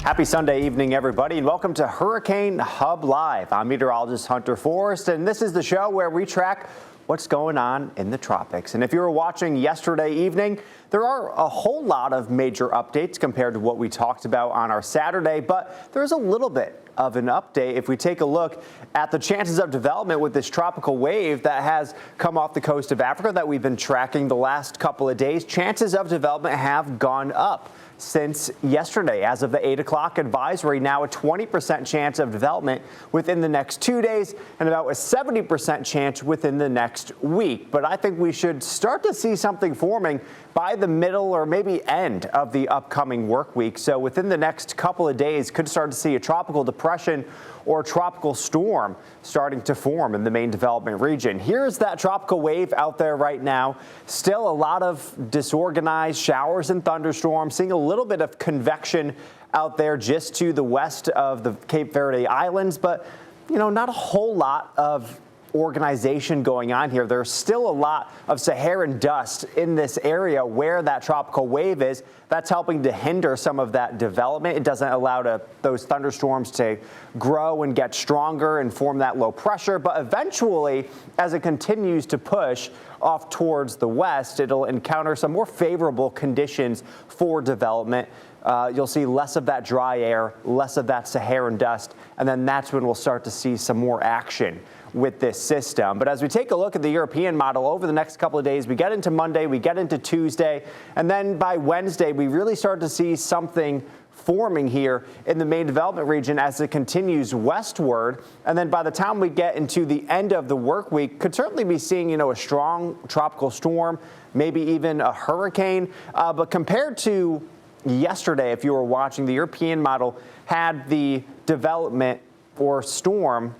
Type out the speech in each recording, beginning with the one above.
Happy Sunday evening, everybody, and welcome to Hurricane Hub Live. I'm meteorologist Hunter Forst, and this is the show where we track what's going on in the tropics. And if you were watching yesterday evening, there are a whole lot of major updates compared to what we talked about on our Saturday, but there's a little bit of an update if we take a look at the chances of development with this tropical wave that has come off the coast of Africa that we've been tracking the last couple of days. Chances of development have gone up since yesterday. As of the 8 o'clock advisory, now a 20% chance of development within the next 2 days and about a 70% chance within the next week. But I think we should start to see something forming by the middle or maybe end of the upcoming work week. So within the next couple of days, could start to see a tropical depression or tropical storm starting to form in the main development region. Here's that tropical wave out there right now. Still a lot of disorganized showers and thunderstorms, seeing a little bit of convection out there just to the west of the Cape Verde Islands, but not a whole lot of organization going on here. There's still a lot of Saharan dust in this area where that tropical wave is. That's helping to hinder some of that development. It doesn't allow those thunderstorms to grow and get stronger and form that low pressure. But eventually, as it continues to push off towards the west, it'll encounter some more favorable conditions for development. You'll see less of that dry air, less of that Saharan dust, and then that's when we'll start to see some more action with this system. But as we take a look at the European model over the next couple of days, we get into Monday, we get into Tuesday, and then by Wednesday, we really start to see something forming here in the main development region as it continues westward. And then by the time we get into the end of the work week, could certainly be seeing, a strong tropical storm, maybe even a hurricane. But compared to yesterday, if you were watching, the European model had the development or storm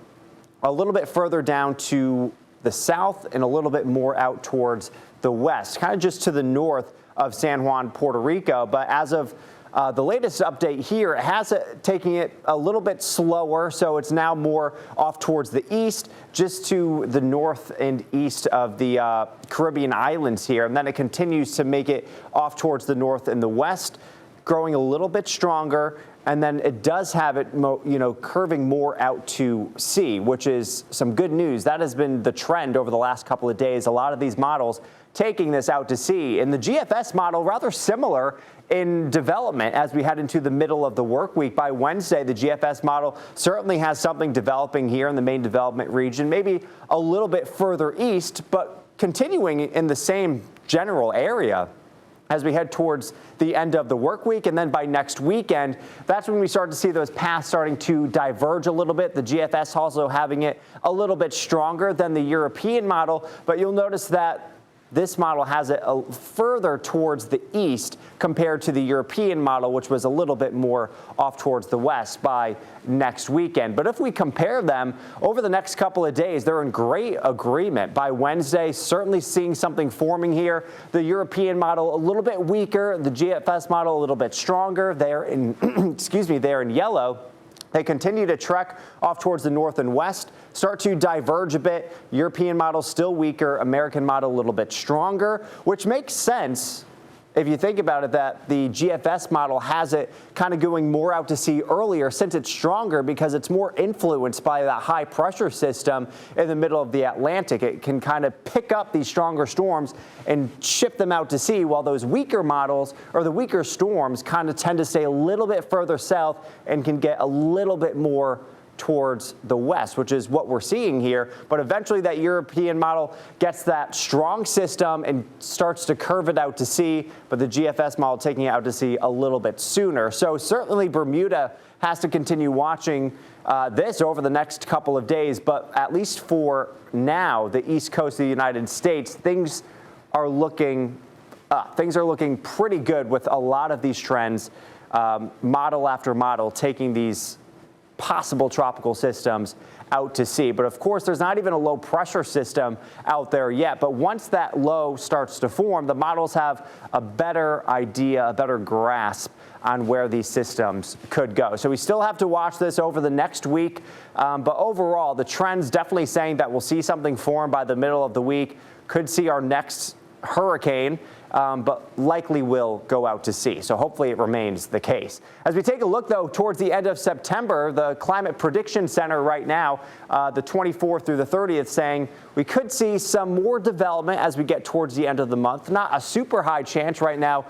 a little bit further down to the south and a little bit more out towards the west, kind of just to the north of San Juan, Puerto Rico. But as of the latest update here, it has taking it a little bit slower, so it's now more off towards the east, just to the north and east of the Caribbean islands here. And then it continues to make it off towards the north and the west, growing a little bit stronger. And then it does have it, curving more out to sea, which is some good news. That has been the trend over the last couple of days. A lot of these models taking this out to sea. In the GFS model, rather similar in development as we head into the middle of the work week. By Wednesday, the GFS model certainly has something developing here in the main development region, maybe a little bit further east, but continuing in the same general area as we head towards the end of the work week. And then by next weekend, that's when we start to see those paths starting to diverge a little bit. The GFS also having it a little bit stronger than the European model, but you'll notice that this model has it further towards the east compared to the European model, which was a little bit more off towards the west by next weekend. But if we compare them over the next couple of days, they're in great agreement. By Wednesday, certainly seeing something forming here. The European model a little bit weaker, the GFS model a little bit stronger. They're in, they're in yellow. They continue to trek off towards the north and west, start to diverge a bit. European model still weaker, American model a little bit stronger, which makes sense if you think about it, that the GFS model has it kind of going more out to sea earlier since it's stronger because it's more influenced by that high pressure system in the middle of the Atlantic. It can kind of pick up these stronger storms and ship them out to sea, while those weaker models or the weaker storms kind of tend to stay a little bit further south and can get a little bit more towards the west, which is what we're seeing here. But eventually that European model gets that strong system and starts to curve it out to sea, but the GFS model taking it out to sea a little bit sooner. So certainly Bermuda has to continue watching this over the next couple of days, but at least for now, the east coast of the United States, things are looking pretty good with a lot of these trends, model after model, taking these possible tropical systems out to sea. But of course, there's not even a low pressure system out there yet. But once that low starts to form, the models have a better idea, a better grasp on where these systems could go. So we still have to watch this over the next week. But overall, the trend's definitely saying that we'll see something form by the middle of the week. Could see our next hurricane but likely will go out to sea. So hopefully it remains the case. As we take a look, though, towards the end of September, the Climate Prediction Center right now, the 24th through the 30th, saying we could see some more development as we get towards the end of the month. Not a super high chance right now,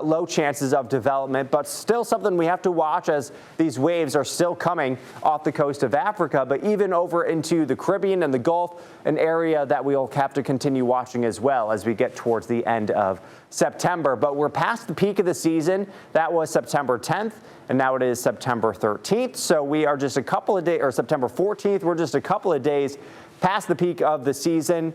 low chances of development, but still something we have to watch as these waves are still coming off the coast of Africa, but even over into the Caribbean and the Gulf, an area that we'll have to continue watching as well as we get towards the end of September. But we're past the peak of the season. That was September 10th, and now it is September 13th. So we are just a couple of days, or September 14th, we're just a couple of days past the peak of the season.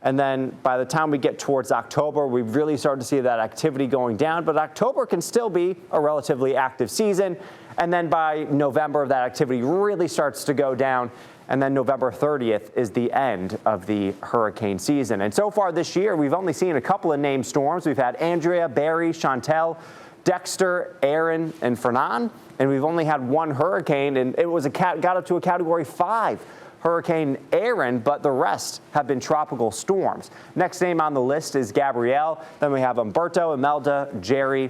And then by the time we get towards October, we really start to see that activity going down. But October can still be a relatively active season. And then by November, that activity really starts to go down. And then November 30th is the end of the hurricane season. And so far this year, we've only seen a couple of named storms. We've had Andrea, Barry, Chantel, Dexter, Aaron, and Fernand. And we've only had one hurricane, and it was got up to a Category 5. Hurricane Aaron, but the rest have been tropical storms. Next name on the list is Gabrielle. Then we have Umberto, Imelda, Jerry,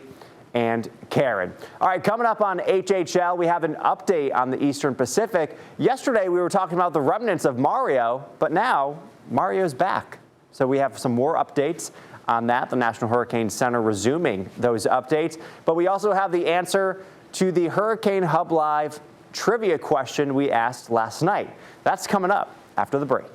and Karen. All right, coming up on HHL, we have an update on the Eastern Pacific. Yesterday, we were talking about the remnants of Mario, but now Mario's back. So we have some more updates on that. The National Hurricane Center resuming those updates. But we also have the answer to the Hurricane Hub Live trivia question we asked last night. That's coming up after the break.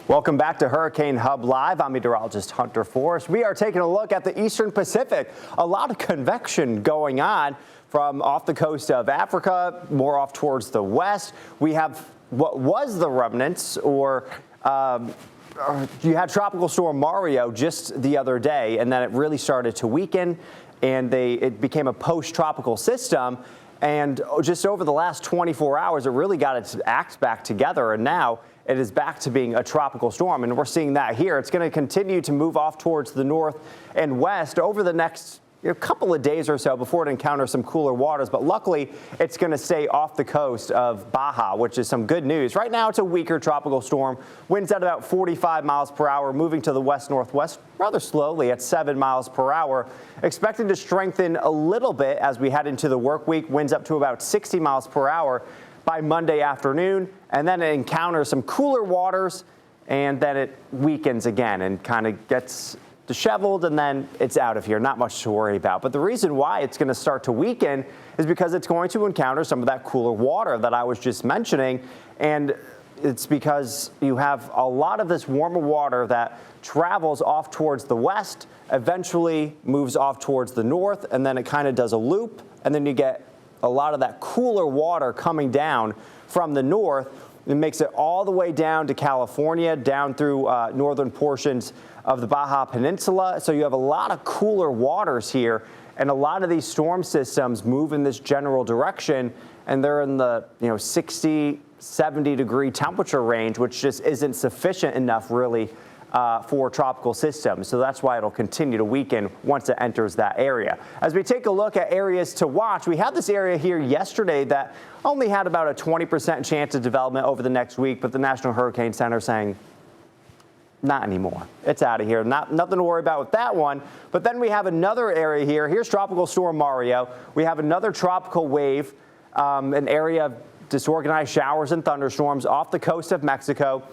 Welcome back to Hurricane Hub Live. I'm meteorologist Hunter Forst. We are taking a look at the Eastern Pacific. A lot of convection going on from off the coast of Africa, more off towards the west. We have what was the remnants, or you had Tropical Storm Mario just the other day, and then it really started to weaken, and it became a post-tropical system. And just over the last 24 hours, it really got its acts back together, and now it is back to being a tropical storm, and we're seeing that here. It's going to continue to move off towards the north and west over the next couple of days or so before it encounters some cooler waters, but luckily it's going to stay off the coast of Baja, which is some good news. Right now it's a weaker tropical storm, winds at about 45 miles per hour, moving to the west-northwest rather slowly at 7 miles per hour, expected to strengthen a little bit as we head into the work week, winds up to about 60 miles per hour by Monday afternoon, and then it encounters some cooler waters, and then it weakens again and kind of gets disheveled, and then it's out of here. Not much to worry about. But the reason why it's going to start to weaken is because it's going to encounter some of that cooler water that I was just mentioning. And it's because you have a lot of this warmer water that travels off towards the west, eventually moves off towards the north, and then it kind of does a loop. And then you get a lot of that cooler water coming down from the north. It makes it all the way down to California, down through northern portions of the Baja Peninsula. So you have a lot of cooler waters here, and a lot of these storm systems move in this general direction, and they're in the 60, 70 degree temperature range, which just isn't sufficient enough really for tropical systems. So that's why it'll continue to weaken once it enters that area. As we take a look at areas to watch, we had this area here yesterday that only had about a 20% chance of development over the next week, but the National Hurricane Center saying not anymore. It's out of here. Nothing to worry about with that one. But then we have another area here. Here's Tropical Storm Mario. We have another tropical wave, an area of disorganized showers and thunderstorms off the coast of Mexico.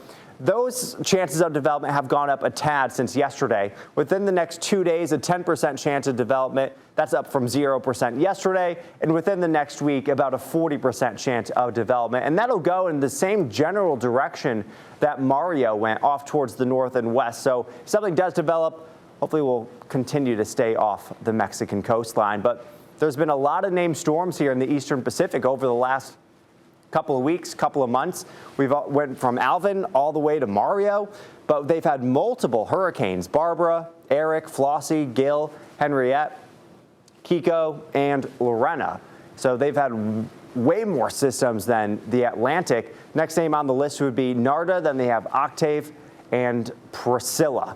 Those chances of development have gone up a tad since yesterday. Within the next 2 days, a 10% chance of development. That's up from 0% yesterday. And within the next week, about a 40% chance of development. And that'll go in the same general direction that Mario went, off towards the north and west. So if something does develop, hopefully we'll continue to stay off the Mexican coastline. But there's been a lot of named storms here in the eastern Pacific over the last couple of weeks, couple of months. We've went from Alvin all the way to Mario, but they've had multiple hurricanes: Barbara, Eric, Flossie, Gil, Henriette, Kiko, and Lorena. So they've had way more systems than the Atlantic. Next name on the list would be Narda. Then they have Octave and Priscilla.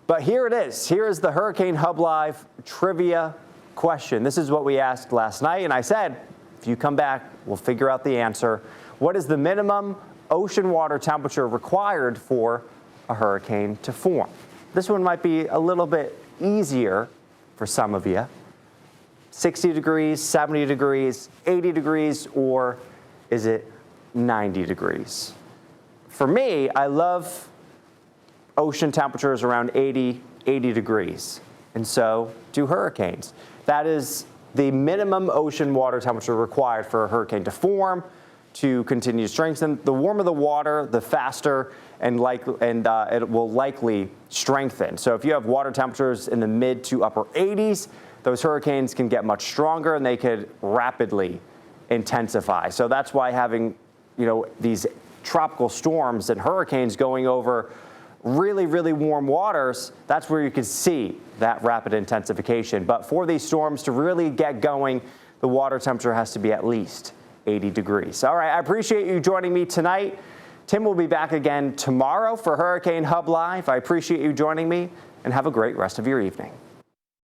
But here it is. Here is the Hurricane Hub Live trivia question. This is what we asked last night, and I said, if you come back, we'll figure out the answer. What is the minimum ocean water temperature required for a hurricane to form? This one might be a little bit easier for some of you. 60 degrees, 70 degrees, 80 degrees, or is it 90 degrees? For me, I love ocean temperatures around 80 degrees, and so do hurricanes. That is the minimum ocean water temperature required for a hurricane to form, to continue to strengthen. The warmer the water, the faster and it will likely strengthen. So if you have water temperatures in the mid to upper 80s, those hurricanes can get much stronger and they could rapidly intensify. So that's why having, these tropical storms and hurricanes going over really, really warm waters, that's where you can see that rapid intensification. But for these storms to really get going, the water temperature has to be at least 80 degrees. All right, I appreciate you joining me tonight. Tim will be back again tomorrow for Hurricane Hub Live. I appreciate you joining me, and have a great rest of your evening.